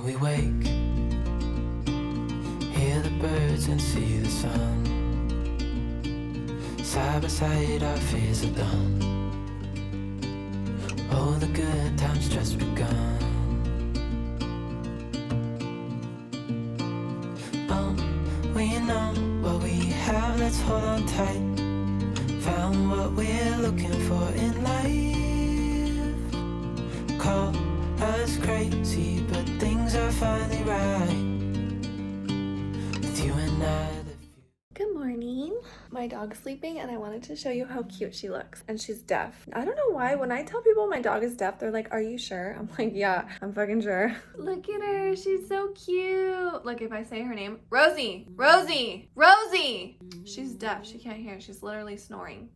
When we wake, hear the birds and see the sun. Side by side our fears are done. Oh, the good times just begun. We know what we have, let's hold on tight. Found what we're looking for in life. Call us crazy, but things are finally right. With you and I. Good morning. My dog's sleeping and I wanted to show you how cute she looks. And she's deaf. I don't know why when I tell people my dog is deaf, they're like, are you sure? I'm like, yeah, I'm fucking sure. Look at her. She's so cute. Look, if I say her name, Rosie, Rosie, Rosie. She's deaf. She can't hear. She's literally snoring.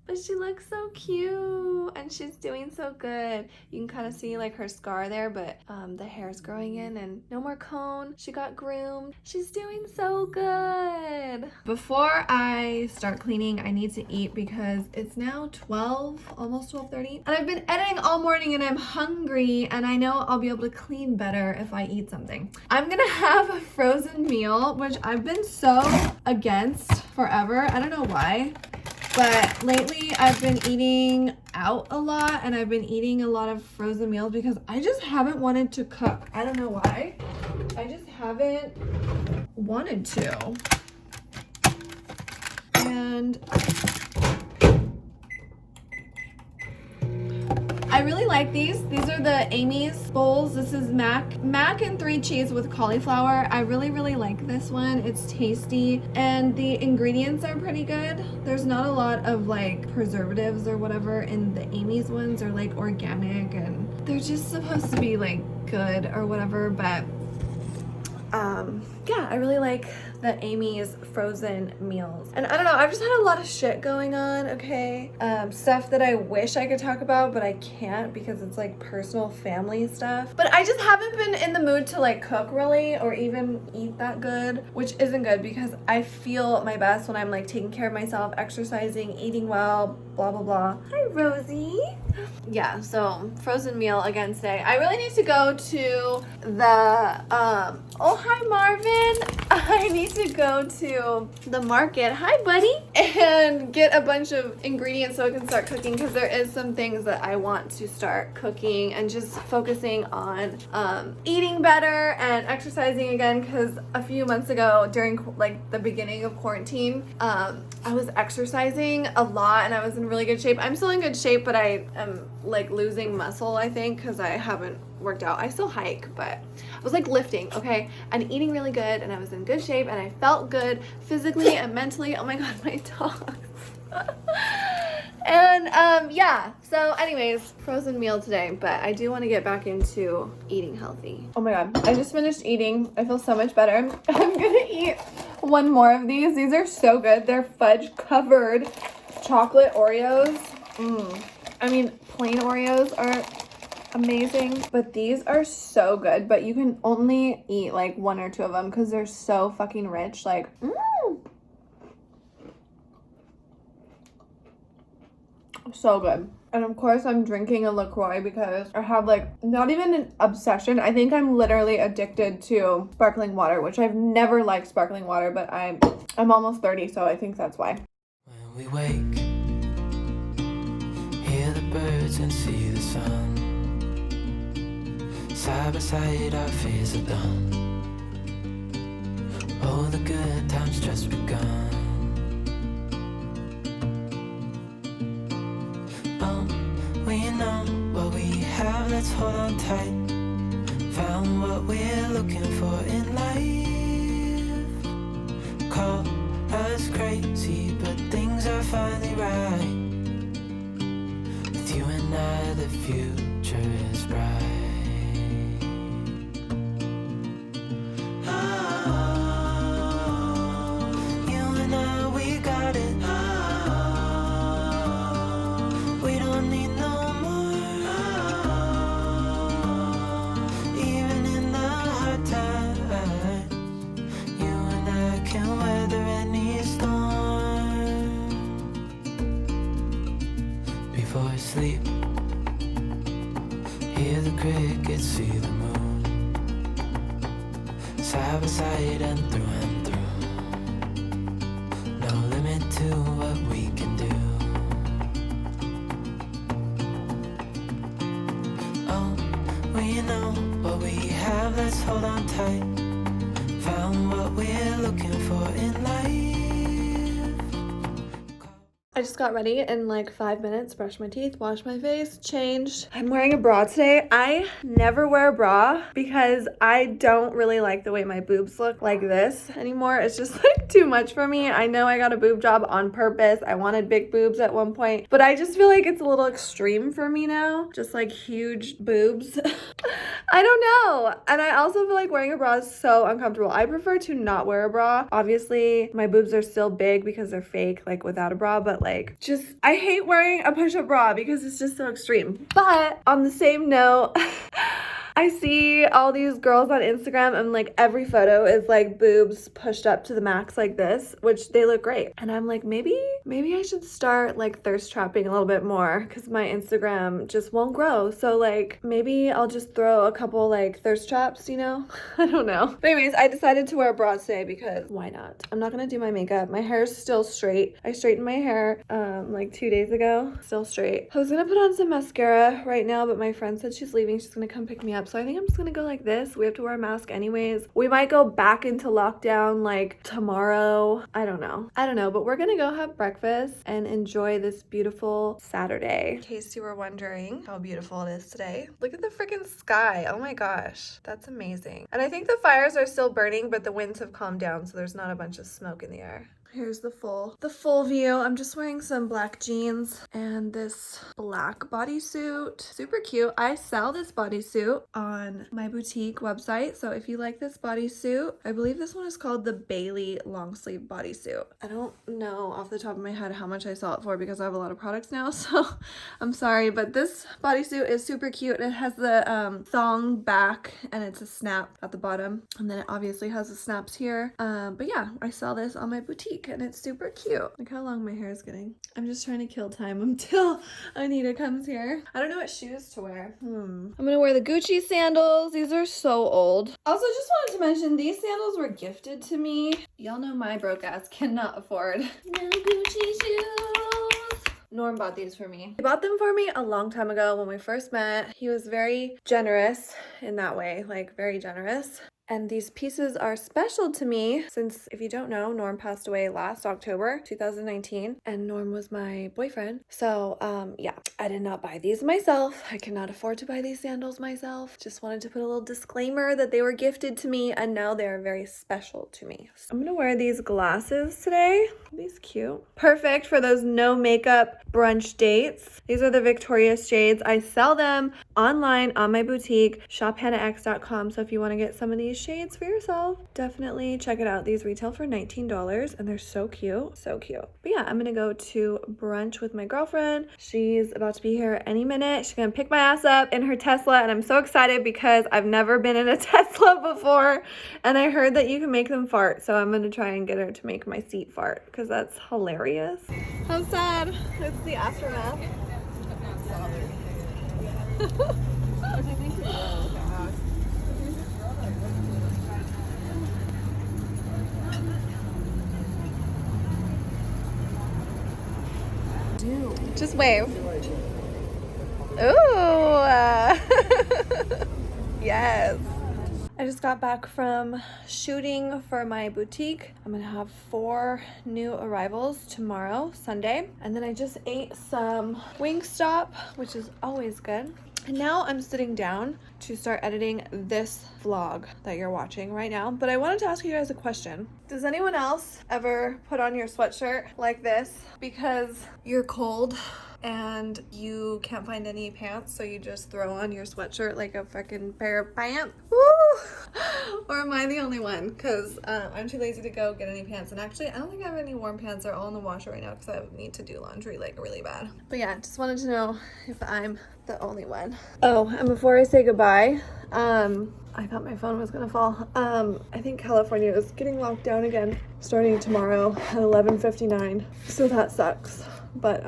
But she looks so cute and she's doing so good. You can kind of see like her scar there, but the hair's growing in and no more cone. She got groomed. She's doing so good. Before I start cleaning, I need to eat because it's now 12, almost 12:30. And I've been editing all morning and I'm hungry and I know I'll be able to clean better if I eat something. I'm gonna have a frozen meal, which I've been so against forever. I don't know why. But lately I've been eating out a lot and I've been eating a lot of frozen meals because I just haven't wanted to cook. I don't know why. I just haven't wanted to. And I really like these. These are the Amy's bowls. This is mac and 3 cheese with cauliflower. I really like this one. It's tasty and the ingredients are pretty good. There's not a lot of like preservatives or whatever in the Amy's ones. They're like organic and they're just supposed to be like good or whatever, but yeah, I really like the Amy's frozen meals. And I don't know, I've just had a lot of shit going on, okay? Stuff that I wish I could talk about, but I can't because it's like personal family stuff. But I just haven't been in the mood to like cook really or even eat that good, which isn't good because I feel my best when I'm like taking care of myself, exercising, eating well, blah, blah, blah. Hi, Rosie. Yeah, so frozen meal again today. I really need to go to the, oh, hi, Marvin. I need to go to the market, hi buddy, and get a bunch of ingredients so I can start cooking because there is some things that I want to start cooking and just focusing on eating better and exercising again because a few months ago during like the beginning of quarantine, I was exercising a lot and I was in really good shape. I'm still in good shape, but I am like losing muscle, I think, because I haven't worked out. I still hike, but I was like lifting, okay, and eating really good and I was in good shape and I felt good physically and mentally. Oh my god, my dogs. And yeah, so anyways, frozen meal today, but I do want to get back into eating healthy. Oh my god, I just finished eating. I feel so much better. I'm gonna eat one more of these. These are so good. They're fudge covered chocolate Oreos. I mean, plain Oreos are amazing, but these are so good, but you can only eat like 1 or 2 of them because they're so fucking rich. Like, so good. And of course I'm drinking a LaCroix because I have like not even an obsession. I think I'm literally addicted to sparkling water, which I've never liked sparkling water, but I'm almost 30, so I think that's why. When we wake, hear the birds and see the sun. Side by side our fears are done. Oh, the good times just begun. We know what we have, let's hold on tight. Found what we're looking for in life. Call us crazy, but things are finally right. With you and I, the future is bright. for sleep. Hear the crickets, see the moon, side by side and through. No limit to what we can do. Oh, we know what we have, let's hold on tight. Found what we're looking for in life. I just got ready in like 5 minutes, brushed my teeth, washed my face, changed. I'm wearing a bra today. I never wear a bra because I don't really like the way my boobs look like this anymore. It's just like too much for me. I know I got a boob job on purpose. I wanted big boobs at one point, but I just feel like it's a little extreme for me now. Just like huge boobs. I don't know. And I also feel like wearing a bra is so uncomfortable. I prefer to not wear a bra. Obviously, my boobs are still big because they're fake, like without a bra, but like just, I hate wearing a push-up bra because it's just so extreme. But on the same note, I see all these girls on Instagram and like every photo is like boobs pushed up to the max like this, which they look great. And I'm like, maybe I should start like thirst trapping a little bit more because my Instagram just won't grow. So like maybe I'll just throw a couple like thirst traps, you know? I don't know. But anyways, I decided to wear a bra today because why not? I'm not gonna do my makeup. My hair is still straight. I straightened my hair like 2 days ago. Still straight. I was gonna put on some mascara right now, but my friend said she's leaving. She's gonna come pick me up. So I think I'm just gonna go like this. We have to wear a mask anyways. We might go back into lockdown like tomorrow. I don't know, but we're gonna go have breakfast and enjoy this beautiful Saturday. In case you were wondering how beautiful it is today. Look at the freaking sky. Oh my gosh, that's amazing. And I think the fires are still burning, but the winds have calmed down, so there's not a bunch of smoke in the air. Here's the full view. I'm just wearing some black jeans and this black bodysuit. Super cute. I sell this bodysuit on my boutique website. So if you like this bodysuit, I believe this one is called the Bailey long sleeve bodysuit. I don't know off the top of my head how much I sell it for because I have a lot of products now. So I'm sorry, but this bodysuit is super cute. It has the thong back and it's a snap at the bottom. And then it obviously has the snaps here. But yeah, I sell this on my boutique. And it's super cute. Look how long my hair is getting. I'm just trying to kill time until Anita comes here. I don't know what shoes to wear. I'm gonna wear the Gucci sandals. These are so old. Also, just wanted to mention these sandals were gifted to me. Y'all know my broke ass cannot afford no Gucci shoes. Norm bought these for me. He bought them for me a long time ago when we first met. He was very generous in that way, like very generous. And these pieces are special to me since, if you don't know, Norm passed away last October 2019 and Norm was my boyfriend. So yeah, I did not buy these myself. I cannot afford to buy these sandals myself. Just wanted to put a little disclaimer that they were gifted to me and now they're very special to me. So I'm gonna wear these glasses today. Are these cute? Perfect for those no makeup brunch dates. These are the Victorious shades. I sell them online on my boutique, shophannahx.com. So if you want to get some of these shades for yourself, definitely check it out. These retail for $19 and they're so cute. So cute. But yeah, I'm gonna go to brunch with my girlfriend. She's about to be here any minute. She's gonna pick my ass up in her Tesla and I'm so excited because I've never been in a Tesla before and I heard that you can make them fart. So I'm gonna try and get her to make my seat fart because that's hilarious. How sad. It's the aftermath. Just wave. Ooh. Yes. I just got back from shooting for my boutique. I'm gonna have 4 new arrivals tomorrow, Sunday. And then I just ate some Wingstop, which is always good. And now I'm sitting down to start editing this vlog that you're watching right now. But I wanted to ask you guys a question. Does anyone else ever put on your sweatshirt like this because you're cold and you can't find any pants, so you just throw on your sweatshirt like a fucking pair of pants? Woo! Or am I the only one? Because I'm too lazy to go get any pants. And actually, I don't think I have any warm pants. They're all in the washer right now because I need to do laundry like really bad. But yeah, just wanted to know if I'm the only one. Oh, and before I say goodbye, I thought my phone was gonna fall. I think California is getting locked down again starting tomorrow at 11:59. So that sucks. But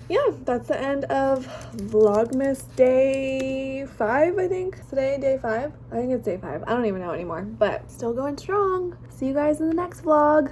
yeah, that's the end of Vlogmas day 5, I think. Today, day 5? I think it's day 5. I don't even know anymore, but still going strong. See you guys in the next vlog.